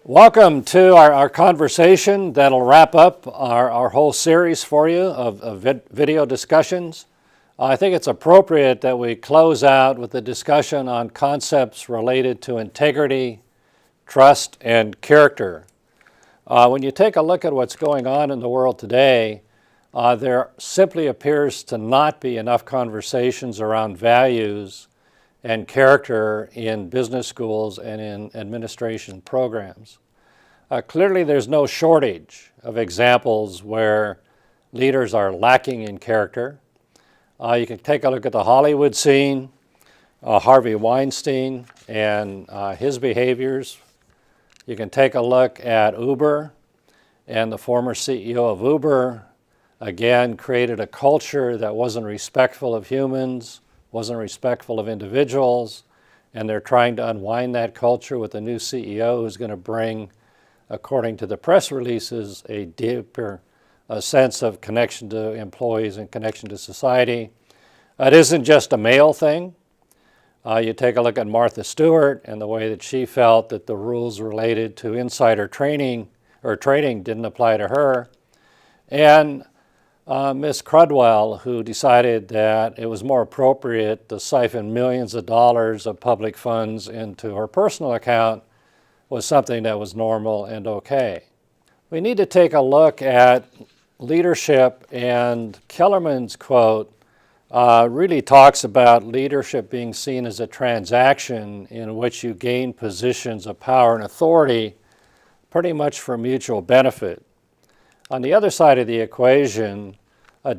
Welcome to our conversation that'll wrap up our whole series for you of video discussions. I think it's appropriate that we close out with a discussion on concepts related to integrity, trust, and character. When you take a look at what's going on in the world today, there simply appears to not be enough conversations around values and character in business schools and in administration programs. Clearly, there's no shortage of examples where leaders are lacking in character. You can take a look at the Hollywood scene, Harvey Weinstein and his behaviors. You can take a look at Uber, and the former CEO of Uber, again, created a culture that wasn't respectful of humans, wasn't respectful of individuals, and they're trying to unwind that culture with a new CEO who's going to bring, according to the press releases, a deeper sense of connection to employees and connection to society. It isn't just a male thing. You take a look at Martha Stewart and the way that she felt that the rules related to insider training or trading didn't apply to her. And Ms. Crudwell, who decided that it was more appropriate to siphon millions of dollars of public funds into her personal account, was something that was normal and okay. We need to take a look at leadership, and Kellerman's quote really talks about leadership being seen as a transaction in which you gain positions of power and authority pretty much for mutual benefit. On the other side of the equation,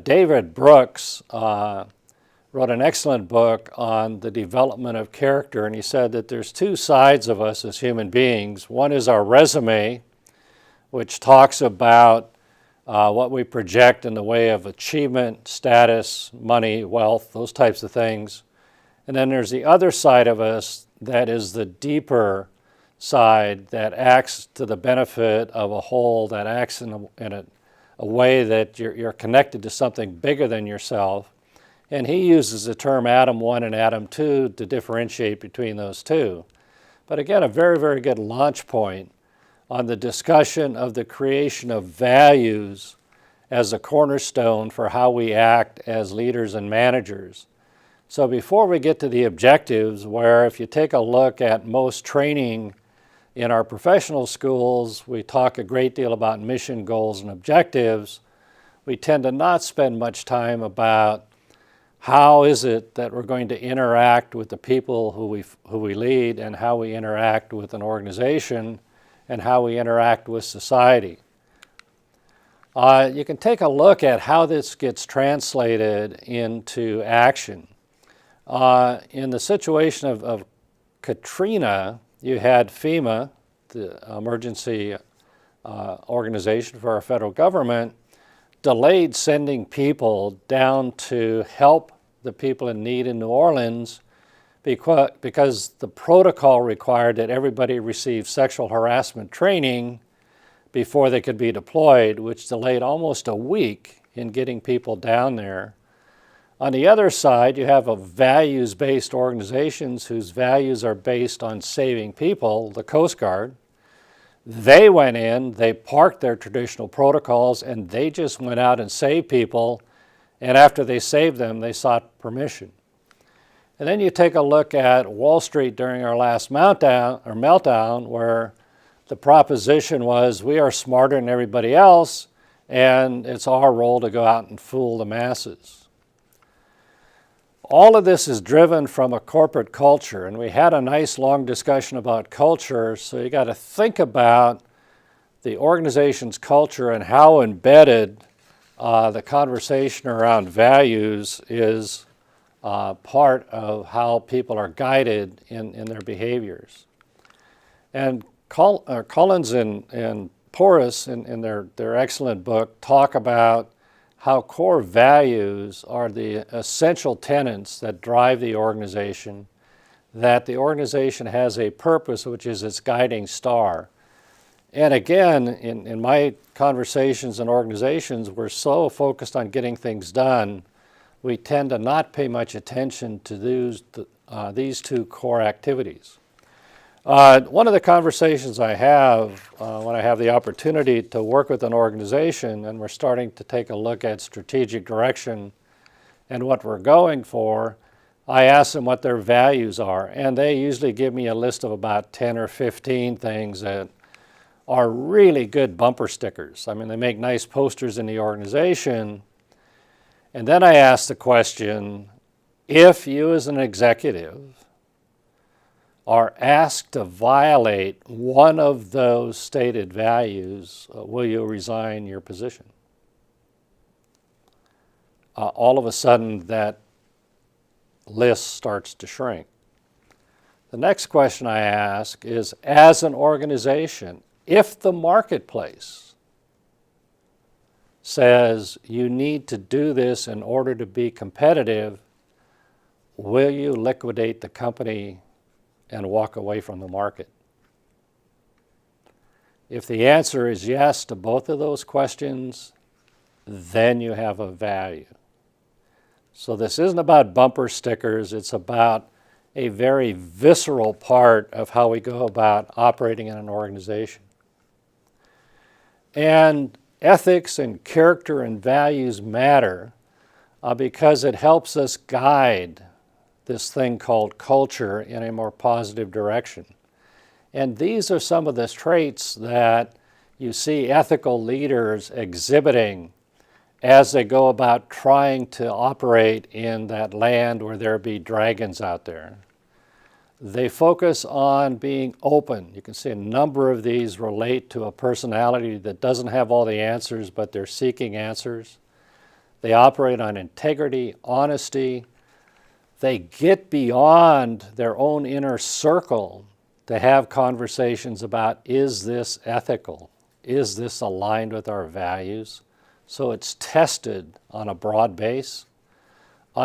David Brooks wrote an excellent book on the development of character, and he said that there's two sides of us as human beings. One is our resume, which talks about what we project in the way of achievement, status, money, wealth, those types of things. And then there's the other side of us that is the deeper side that acts to the benefit of a whole, that acts in a way that you're connected to something bigger than yourself. And he uses the term Adam 1 and Adam 2 to differentiate between those two. But again, a very, very good launch point on the discussion of the creation of values as a cornerstone for how we act as leaders and managers. So before we get to the objectives, where if you take a look at most training in our professional schools, we talk a great deal about mission, goals, and objectives. We tend to not spend much time about how is it that we're going to interact with the people who we lead, and how we interact with an organization, and how we interact with society. You can take a look at how this gets translated into action. In the situation of Katrina, you had FEMA, the emergency organization for our federal government, delayed sending people down to help the people in need in New Orleans because the protocol required that everybody receive sexual harassment training before they could be deployed, which delayed almost a week in getting people down there. On the other side, you have values-based organizations whose values are based on saving people, the Coast Guard. They went in, they parked their traditional protocols, and they just went out and saved people. And after they saved them, they sought permission. And then you take a look at Wall Street during our last meltdown, where the proposition was we are smarter than everybody else, and it's our role to go out and fool the masses. All of this is driven from a corporate culture, and we had a nice long discussion about culture, so you got to think about the organization's culture and how embedded the conversation around values is part of how people are guided in their behaviors. And Collins and Porras, in their excellent book, talk about how core values are the essential tenets that drive the organization, that the organization has a purpose which is its guiding star. And again, in my conversations in organizations, we're so focused on getting things done, we tend to not pay much attention to these two core activities. One of the conversations I have when I have the opportunity to work with an organization and we're starting to take a look at strategic direction and what we're going for, I ask them what their values are, and they usually give me a list of about 10 or 15 things that are really good bumper stickers. I mean, they make nice posters in the organization. And then I ask the question, if you as an executive are asked to violate one of those stated values, will you resign your position? All of a sudden, that list starts to shrink. The next question I ask is, as an organization, if the marketplace says you need to do this in order to be competitive, will you liquidate the company and walk away from the market? If the answer is yes to both of those questions, then you have a value. So this isn't about bumper stickers, it's about a very visceral part of how we go about operating in an organization. And ethics and character and values matter because it helps us guide this thing called culture in a more positive direction. And these are some of the traits that you see ethical leaders exhibiting as they go about trying to operate in that land where there be dragons out there. They focus on being open. You can see a number of these relate to a personality that doesn't have all the answers, but they're seeking answers. They operate on integrity, honesty. They get beyond their own inner circle to have conversations about, is this ethical? Is this aligned with our values? So it's tested on a broad base.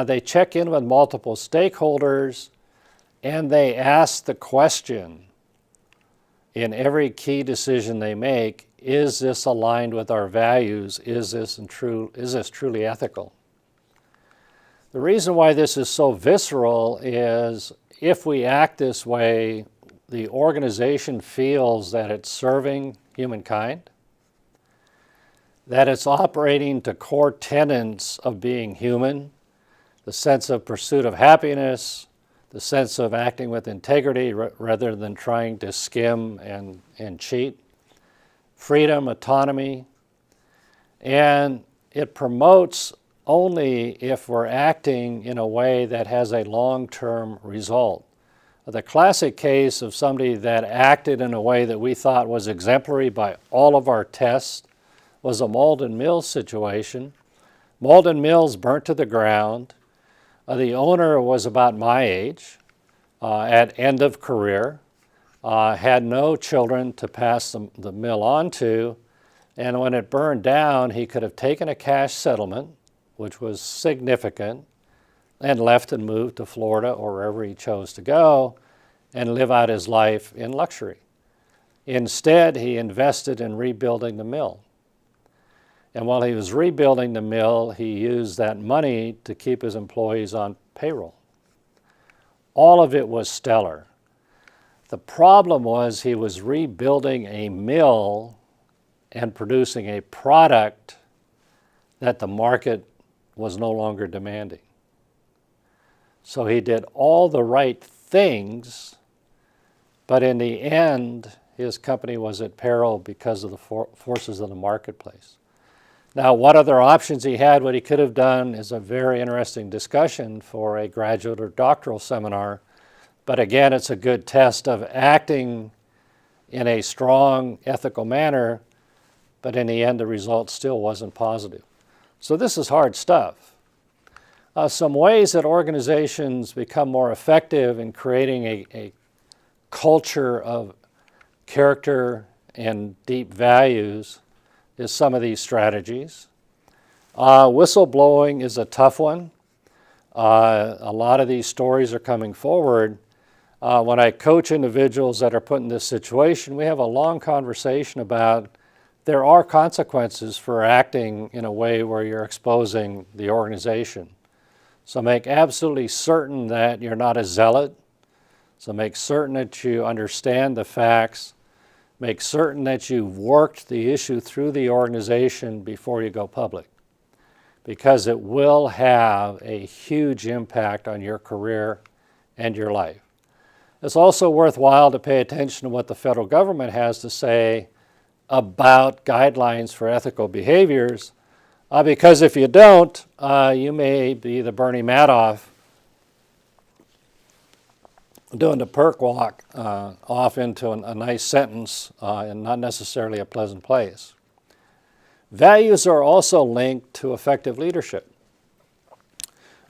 They check in with multiple stakeholders, and they ask the question in every key decision they make, is this aligned with our values? Is this truly ethical? The reason why this is so visceral is if we act this way, the organization feels that it's serving humankind, that it's operating to core tenets of being human, the sense of pursuit of happiness, the sense of acting with integrity rather than trying to skim and cheat, freedom, autonomy, and it promotes only if we're acting in a way that has a long-term result. The classic case of somebody that acted in a way that we thought was exemplary by all of our tests was a Malden Mills situation. Malden Mills burnt to the ground. The owner was about my age, at end of career, had no children to pass the mill on to, and when it burned down, he could have taken a cash settlement, which was significant, and left and moved to Florida or wherever he chose to go and live out his life in luxury. Instead, he invested in rebuilding the mill. And while he was rebuilding the mill, he used that money to keep his employees on payroll. All of it was stellar. The problem was he was rebuilding a mill and producing a product that the market was no longer demanding. So he did all the right things, but in the end, his company was at peril because of the forces of the marketplace. Now, what other options he had, what he could have done, is a very interesting discussion for a graduate or doctoral seminar. But again, it's a good test of acting in a strong, ethical manner, but in the end, the result still wasn't positive. So this is hard stuff. Some ways that organizations become more effective in creating a culture of character and deep values is some of these strategies. Whistleblowing is a tough one. A lot of these stories are coming forward. When I coach individuals that are put in this situation, we have a long conversation about there are consequences for acting in a way where you're exposing the organization. So make absolutely certain that you're not a zealot, So make certain that you understand the facts. Make certain that you've worked the issue through the organization before you go public, because it will have a huge impact on your career and your life. It's also worthwhile to pay attention to what the federal government has to say about guidelines for ethical behaviors, because if you don't, you may be the Bernie Madoff doing the perk walk off into a nice sentence and not necessarily a pleasant place. Values are also linked to effective leadership.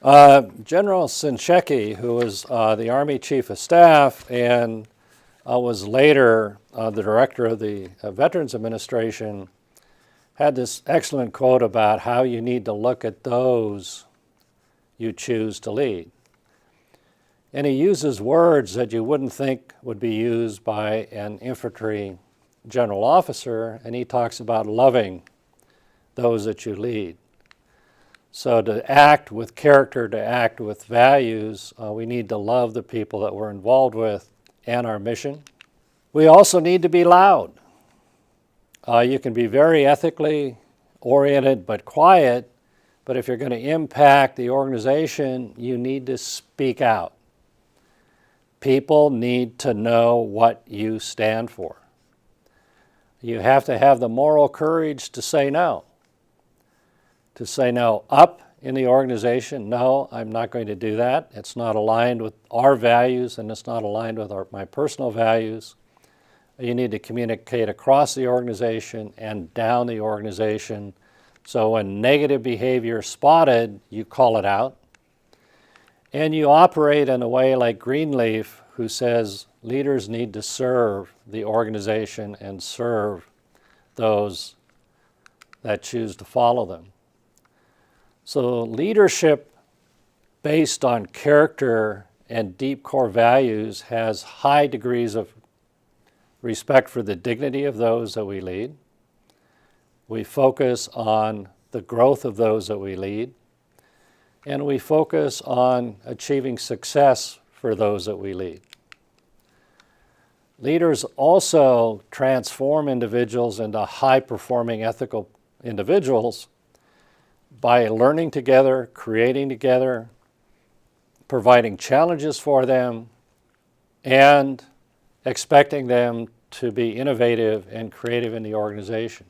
General Shinseki, who was the Army Chief of Staff and was later the director of the Veterans Administration, had this excellent quote about how you need to look at those you choose to lead. And he uses words that you wouldn't think would be used by an infantry general officer, and he talks about loving those that you lead. So to act with character, to act with values, we need to love the people that we're involved with and our mission. We also need to be loud. You can be very ethically oriented but quiet, but if you're going to impact the organization, you need to speak out. People need to know what you stand for. You have to have the moral courage to say no. To say no up in the organization, no, I'm not going to do that. It's not aligned with our values and it's not aligned with my personal values. You need to communicate across the organization and down the organization. So when negative behavior is spotted, you call it out. And you operate in a way like Greenleaf, who says leaders need to serve the organization and serve those that choose to follow them. So leadership based on character and deep core values has high degrees of respect for the dignity of those that we lead. We focus on the growth of those that we lead. And we focus on achieving success for those that we lead. Leaders also transform individuals into high-performing ethical individuals by learning together, creating together, providing challenges for them, and expecting them to be innovative and creative in the organization.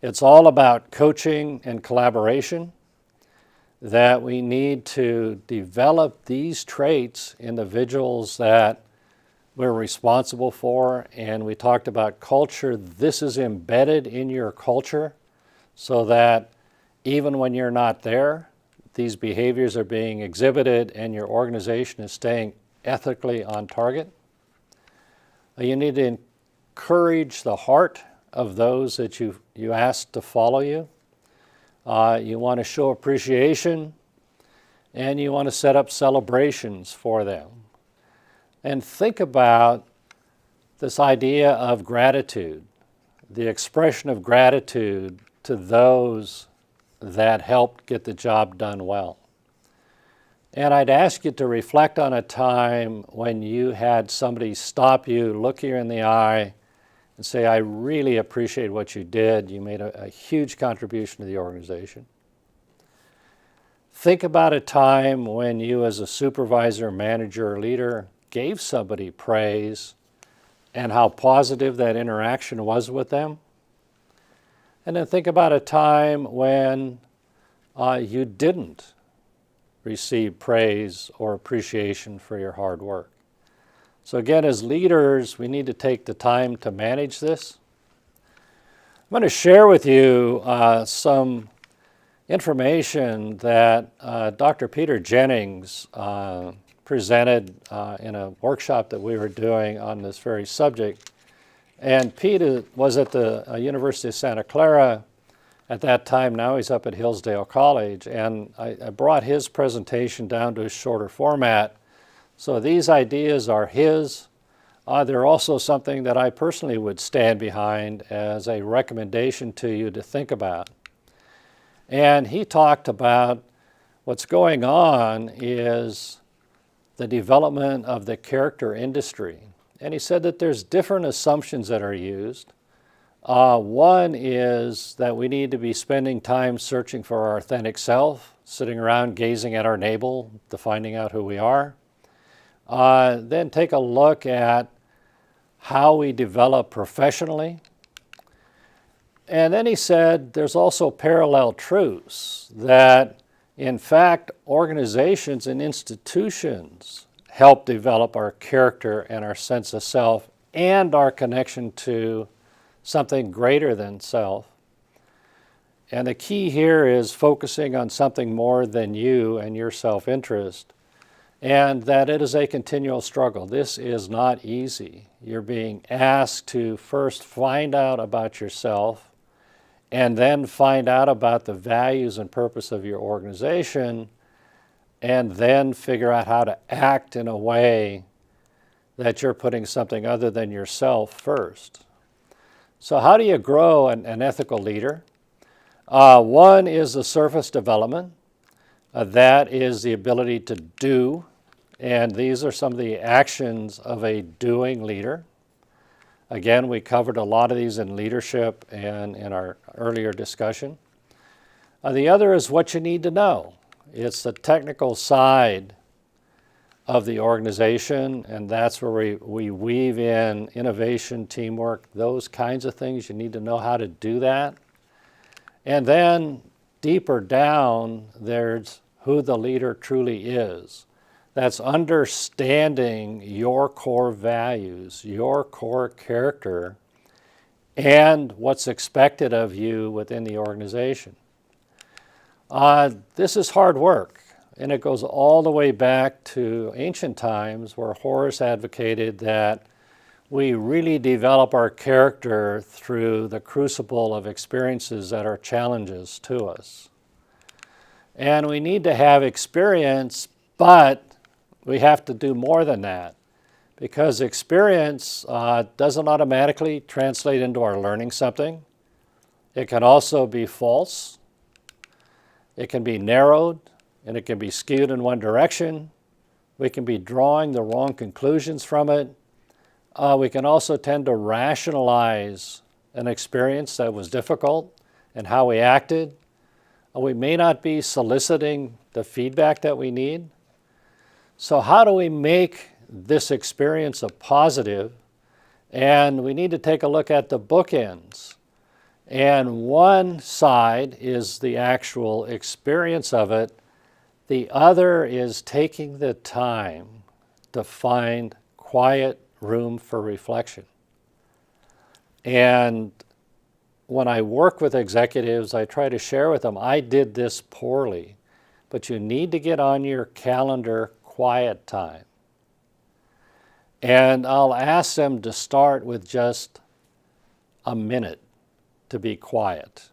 It's all about coaching and collaboration, that we need to develop these traits in individuals that we're responsible for. And we talked about culture. This is embedded in your culture so that even when you're not there, these behaviors are being exhibited and your organization is staying ethically on target. You need to encourage the heart of those that you ask to follow you. You want to show appreciation, and you want to set up celebrations for them. And think about this idea of gratitude, the expression of gratitude to those that helped get the job done well. And I'd ask you to reflect on a time when you had somebody stop you, look you in the eye, and say, I really appreciate what you did. You made a huge contribution to the organization. Think about a time when you as a supervisor, manager, or leader gave somebody praise and how positive that interaction was with them. And then think about a time when you didn't receive praise or appreciation for your hard work. So again, as leaders, we need to take the time to manage this. I'm going to share with you some information that Dr. Peter Jennings presented in a workshop that we were doing on this very subject. And Pete was at the University of Santa Clara at that time. Now he's up at Hillsdale College. And I brought his presentation down to a shorter format. So these ideas are his. They're also something that I personally would stand behind as a recommendation to you to think about. And he talked about what's going on is the development of the character industry. And he said that there's different assumptions that are used. One is that we need to be spending time searching for our authentic self, sitting around gazing at our navel to finding out who we are. Then take a look at how we develop professionally. And then he said there's also parallel truths that, in fact, organizations and institutions help develop our character and our sense of self and our connection to something greater than self. And the key here is focusing on something more than you and your self-interest, and that it is a continual struggle. This is not easy. You're being asked to first find out about yourself and then find out about the values and purpose of your organization, and then figure out how to act in a way that you're putting something other than yourself first. So how do you grow an ethical leader? One is the surface development. That is the ability to do, and these are some of the actions of a doing leader. Again, we covered a lot of these in leadership and in our earlier discussion. The other is what you need to know. It's the technical side of the organization, and that's where we weave in innovation, teamwork, those kinds of things. You need to know how to do that. And then deeper down, there's who the leader truly is. That's understanding your core values, your core character, and what's expected of you within the organization. This is hard work, and it goes all the way back to ancient times where Horace advocated that we really develop our character through the crucible of experiences that are challenges to us. And we need to have experience, but we have to do more than that, because experience doesn't automatically translate into our learning something. It can also be false. It can be narrowed, and it can be skewed in one direction. We can be drawing the wrong conclusions from it. We can also tend to rationalize an experience that was difficult and how we acted. We may not be soliciting the feedback that we need. So how do we make this experience a positive? And we need to take a look at the bookends. And one side is the actual experience of it. The other is taking the time to find quiet room for reflection. And when I work with executives, I try to share with them, I did this poorly, but you need to get on your calendar quiet time. And I'll ask them to start with just a minute to be quiet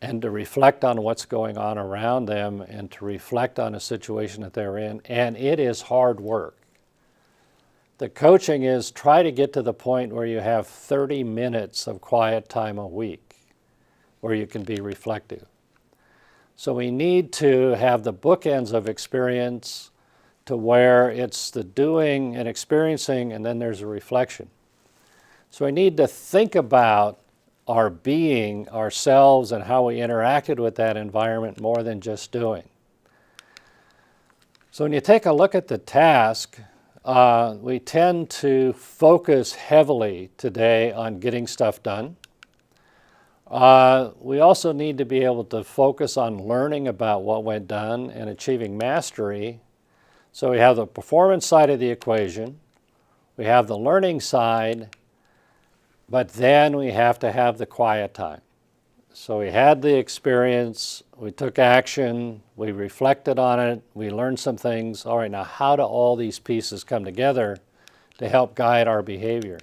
and to reflect on what's going on around them and to reflect on a situation that they're in. And it is hard work. The coaching is try to get to the point where you have 30 minutes of quiet time a week where you can be reflective. So we need to have the bookends of experience to where it's the doing and experiencing, and then there's a reflection. So we need to think about our being, ourselves, and how we interacted with that environment more than just doing. So when you take a look at the task, we tend to focus heavily today on getting stuff done. We also need to be able to focus on learning about what went done and achieving mastery. So we have the performance side of the equation, we have the learning side, but then we have to have the quiet time. So we had the experience, we took action, we reflected on it, we learned some things. All right, now how do all these pieces come together to help guide our behavior?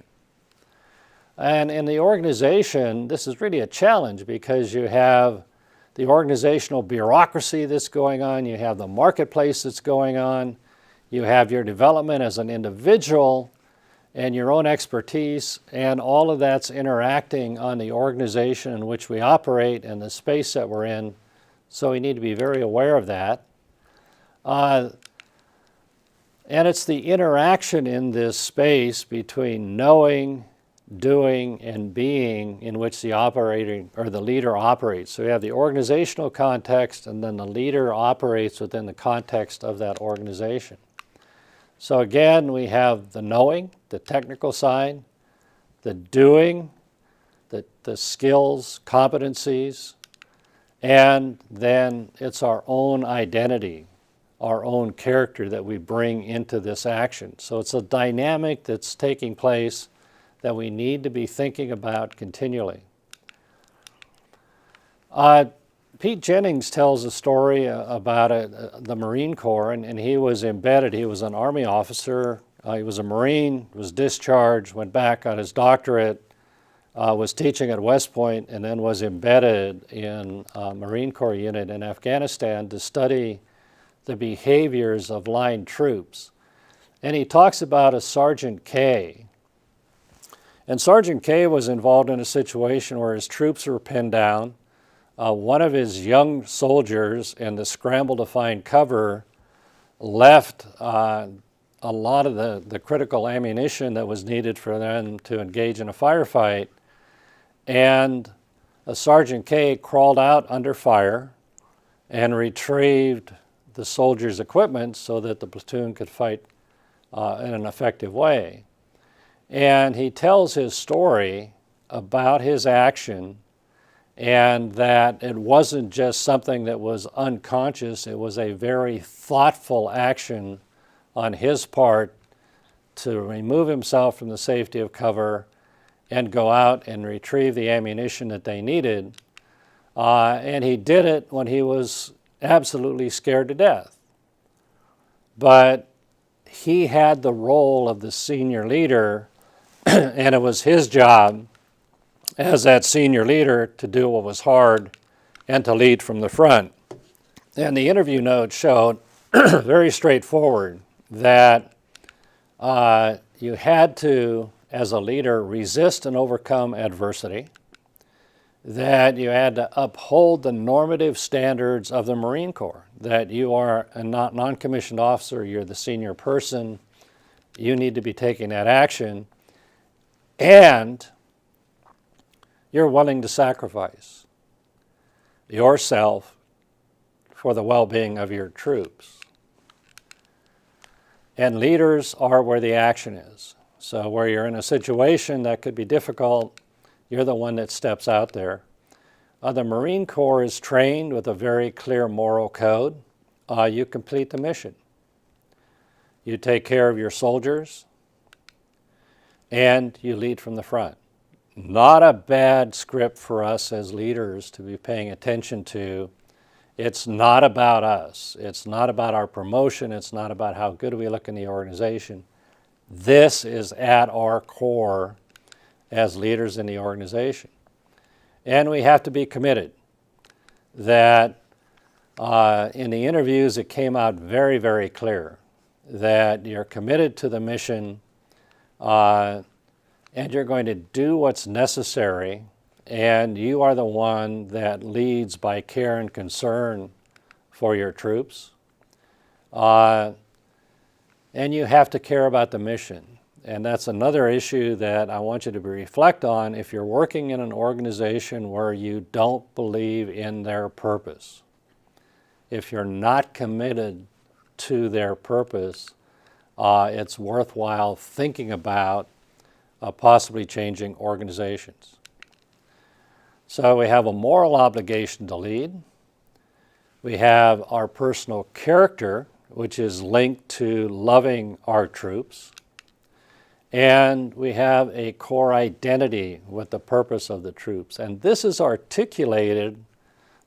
And in the organization, this is really a challenge because you have the organizational bureaucracy that's going on, you have the marketplace that's going on, you have your development as an individual and your own expertise, and all of that's interacting on the organization in which we operate and the space that we're in. So we need to be very aware of that. And it's the interaction in this space between knowing, doing, and being in which the operating or the leader operates. So we have the organizational context, and then the leader operates within the context of that organization. So again, we have the knowing, the technical side, the doing, the skills, competencies, and then it's our own identity, our own character that we bring into this action. So it's a dynamic that's taking place that we need to be thinking about continually. Pete Jennings tells a story about the Marine Corps, and he was embedded. He was an Army officer. He was a Marine, was discharged, went back on his doctorate, was teaching at West Point, and then was embedded in a Marine Corps unit in Afghanistan to study the behaviors of line troops. And he talks about a Sergeant K. And Sergeant K was involved in a situation where his troops were pinned down. One of his young soldiers, in the scramble to find cover, left a lot of the critical ammunition that was needed for them to engage in a firefight. And a Sergeant K crawled out under fire and retrieved the soldier's equipment so that the platoon could fight in an effective way. And he tells his story about his action, and that it wasn't just something that was unconscious, it was a very thoughtful action on his part to remove himself from the safety of cover and go out and retrieve the ammunition that they needed. And he did it when he was absolutely scared to death. But he had the role of the senior leader, and it was his job as that senior leader to do what was hard and to lead from the front. And the interview notes showed very straightforward that you had to, as a leader, resist and overcome adversity, that you had to uphold the normative standards of the Marine Corps, that you are a non-commissioned officer, you're the senior person, you need to be taking that action, and you're willing to sacrifice yourself for the well-being of your troops. And leaders are where the action is. So where you're in a situation that could be difficult, you're the one that steps out there. The Marine Corps is trained with a very clear moral code. You complete the mission. You take care of your soldiers, and you lead from the front. Not a bad script for us as leaders to be paying attention to. It's not about us. It's not about our promotion. It's not about how good we look in the organization. This is at our core as leaders in the organization. And we have to be committed. That in the interviews it came out very, very clear that you're committed to the mission, and you're going to do what's necessary, and you are the one that leads by care and concern for your troops. And you have to care about the mission. And that's another issue that I want you to reflect on if you're working in an organization where you don't believe in their purpose. If you're not committed to their purpose, it's worthwhile thinking about possibly changing organizations. So we have a moral obligation to lead. We have our personal character, which is linked to loving our troops. And we have a core identity with the purpose of the troops. And this is articulated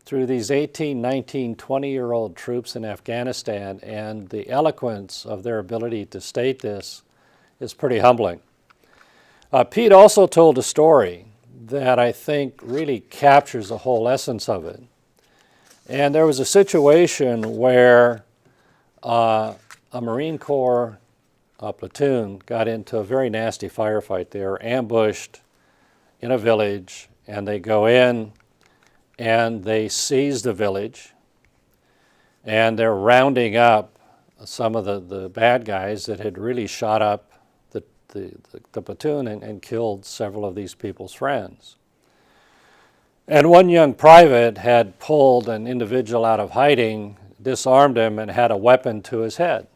through these 18, 19, 20-year-old troops in Afghanistan, and the eloquence of their ability to state this is pretty humbling. Pete also told a story that I think really captures the whole essence of it. And there was a situation where a Marine Corps platoon got into a very nasty firefight. They were ambushed in a village, and they go in and they seize the village, and they're rounding up some of the bad guys that had really shot up the platoon and killed several of these people's friends. And one young private had pulled an individual out of hiding, disarmed him, and had a weapon to his head,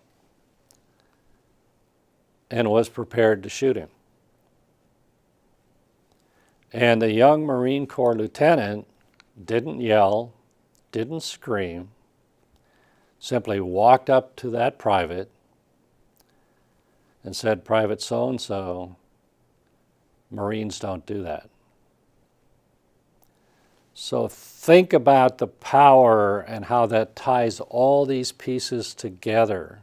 and was prepared to shoot him. And the young Marine Corps lieutenant didn't yell, didn't scream, simply walked up to that private and said, "Private so-and-so, Marines don't do that." So think about the power and how that ties all these pieces together,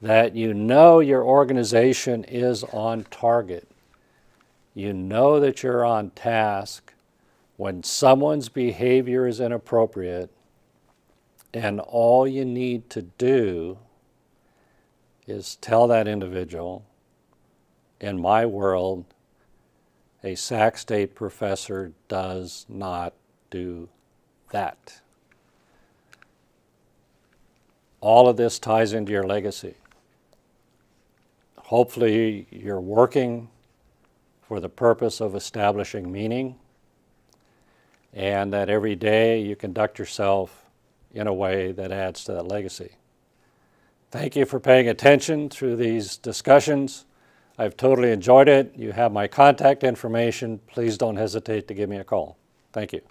that you know your organization is on target. You know that you're on task when someone's behavior is inappropriate, and all you need to do is tell that individual, "In my world, a Sac State professor does not do that." All of this ties into your legacy. Hopefully you're working for the purpose of establishing meaning, and that every day you conduct yourself in a way that adds to that legacy. Thank you for paying attention through these discussions. I've totally enjoyed it. You have my contact information. Please don't hesitate to give me a call. Thank you.